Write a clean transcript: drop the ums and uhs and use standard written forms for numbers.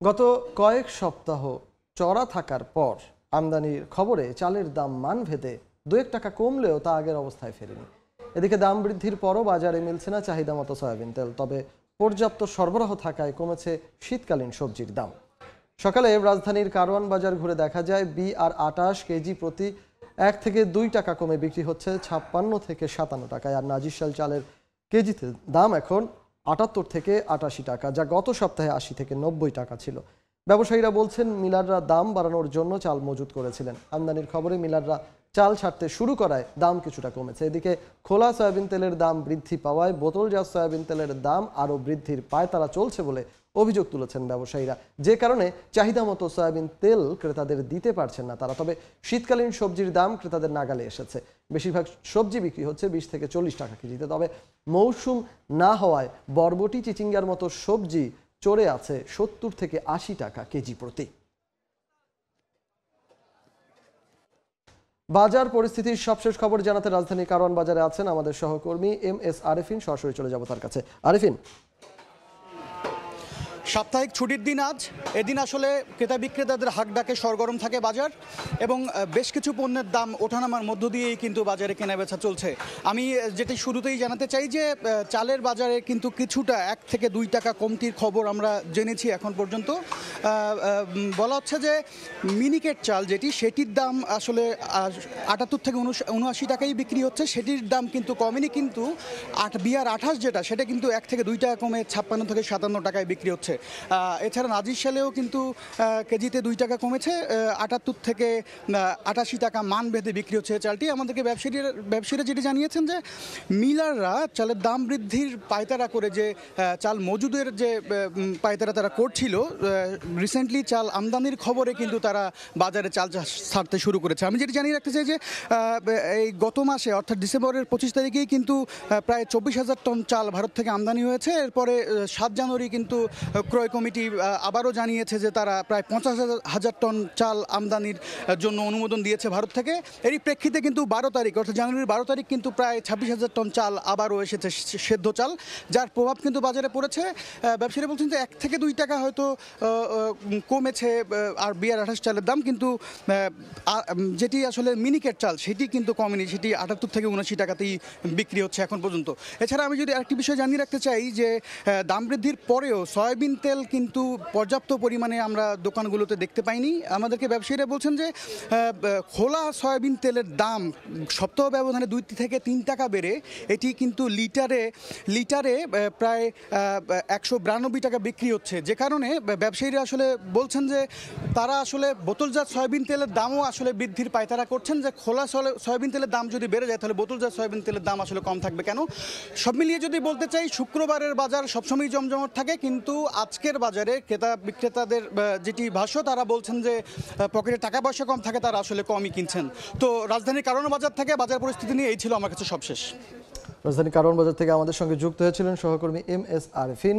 গত কয়েক সপ্তাহ চড়া থাকার পর আমদানির খবরে চালের দাম মানভেদে 2-1 টাকা কমলেও তা আগের অবস্থায় ফেরেনি। এদিকে দাম বৃদ্ধির পরও বাজারে মিলছে না চাহিদা মতো সয়াবিন তেল, তবে পর্যাপ্ত সরবরাহ থাকায় কমেছে শীতকালীন সবজির দাম। সকালে রাজধানীর কারওয়ান বাজার ঘুরে দেখা যায় BR-28 কেজি প্রতি 1 থেকে 2 টাকা কমে বিক্রি হচ্ছে 56 থেকে 57 টাকায়, আর নাজিরশাল চালের কেজিতে দাম এখন 78 থেকে 88 টাকা, যা গত সপ্তাহে 80 থেকে 90 টাকা ছিল। ব্যবসায়ীরা বলছেন মিলাররা দাম বাড়ানোর জন্য চাল মজুত করেছিলেন। আমদানির খবরে মিলাররা চাল ছাড়তে শুরু করায় দাম কিছুটা কমেছে। এদিকে খোলা সয়াবিন তেলের দাম বৃদ্ধি পাওয়ায় বোতলজাত সয়াবিন তেলের দাম আরও বৃদ্ধির পায়তারা চলছে বলে অভিযোগ তুলেছেন ব্যবসায়ীরা, যে কারণে চাহিদা মতো সয়াবিন তেল ক্রেতাদের দিতে পারছেন না তারা। তবে শীতকালীন সবজির দাম ক্রেতাদের নাগালে এসেছে। বেশিরভাগ সবজি বিক্রি হচ্ছে 20 থেকে 40 টাকা কেজিতে। তবে মৌসুম না হওয়ায় বরবটি, চিচিঙ্গার মতো সবজি চড়ে আছে 70 থেকে 80 টাকা কেজি প্রতি। বাজার পরিস্থিতির সবশেষ খবর জানাতে রাজধানী কারওয়ান বাজারে আছেন আমাদের সহকর্মী MS আরেফিন। সরাসরি চলে যাব তার কাছে। আরেফিন, সাপ্তাহিক ছুটির দিন আজ, এদিন আসলে ক্রেতা বিক্রেতাদের হাক ডাকে সরগরম থাকে বাজার এবং বেশ কিছু পণ্যের দাম ওঠানামার মধ্য দিয়েই কিন্তু বাজারে কেনাবেচা চলছে। আমি যেটি শুরুতেই জানাতে চাই যে চালের বাজারে কিন্তু কিছুটা 1 থেকে 2 টাকা কমতির খবর আমরা জেনেছি এখন পর্যন্ত। বলা হচ্ছে যে মিনিকেট চাল সেটির দাম আসলে 78 থেকে 79 টাকাই বিক্রি হচ্ছে, সেটির দাম কিন্তু কমেনি, কিন্তু BR-28 সেটা কিন্তু 1 থেকে 2 টাকা কমে 56 থেকে 57 টাকায় বিক্রি হচ্ছে। এছাড়া নাজিরশালেও কিন্তু কেজিতে 2 টাকা কমেছে, 78 থেকে 88 টাকা মান ভেদে বিক্রি হচ্ছে চালটি। আমাদেরকে ব্যবসায়ীরা যেটি জানিয়েছেন যে মিলাররা চালের দাম বৃদ্ধির পায়তারা করে যে চাল মজুদের যে পায়তারা তারা করছিল, রিসেন্টলি চাল আমদানির খবরে কিন্তু তারা বাজারে চাল ছাড়তে শুরু করেছে। আমি যেটি জানিয়ে রাখতে চাই যে এই গত মাসে অর্থাৎ ডিসেম্বরের 25 তারিখেই কিন্তু প্রায় 24,000 টন চাল ভারত থেকে আমদানি হয়েছে। এরপরে 7 জানুয়ারি কিন্তু ক্রয় কমিটি আবারও জানিয়েছে যে তারা প্রায় 50,000 টন চাল আমদানির জন্য অনুমোদন দিয়েছে ভারত থেকে। এরই প্রেক্ষিতে কিন্তু 12 তারিখ অর্থাৎ জানুয়ারির 12 তারিখ কিন্তু প্রায় 26,000 টন চাল আবারও এসেছে, সেদ্ধ চাল, যার প্রভাব কিন্তু বাজারে পড়েছে। ব্যবসায়ীরা বলছেন যে 1 থেকে 2 টাকা হয়তো কমেছে আর BR-28 চালের দাম, কিন্তু যেটি আসলে মিনিকেট চাল সেটি কিন্তু কমেনি, সেটি 78 থেকে 79 টাকাতেই বিক্রি হচ্ছে এখন পর্যন্ত। এছাড়া আমি যদি আরেকটি বিষয় জানিয়ে রাখতে চাই যে দাম বৃদ্ধির পরেও সয়াবিন তেল কিন্তু পর্যাপ্ত পরিমাণে আমরা দোকানগুলোতে দেখতে পাইনি। আমাদেরকে ব্যবসায়ীরা বলছেন যে খোলা সয়াবিন তেলের দাম সপ্তাহ ব্যবধানে 2 থেকে 3 টাকা বেড়ে এটি কিন্তু লিটারে প্রায় 192 টাকা বিক্রি হচ্ছে, যে কারণে ব্যবসায়ীরা আসলে বলছেন যে তারা আসলে বোতলজাত সয়াবিন তেলের দামও আসলে বৃদ্ধির পায়তারা করছেন, যে খোলা সয়াবিন তেলের দাম যদি বেড়ে যায় তাহলে বোতলজাত সয়াবিন তেলের দাম আসলে কম থাকবে কেন। সব মিলিয়ে যদি বলতে চাই, শুক্রবারের বাজার সবসময় জমজমাট থাকে, কিন্তু আজকের বাজারে ক্রেতা বিক্রেতাদের যেটি ভাষ্য, তারা বলছেন যে পকেটে টাকা পয়সা কম থাকে, তারা আসলে কমই কিনছেন। তো রাজধানীর কারওয়ান বাজার থেকে বাজার পরিস্থিতি নিয়ে এই ছিল আমার কাছে সবশেষ। রাজধানী কারওয়ান বাজার থেকে আমাদের সঙ্গে যুক্ত হয়েছিলেন সহকর্মী MS আরেফিন।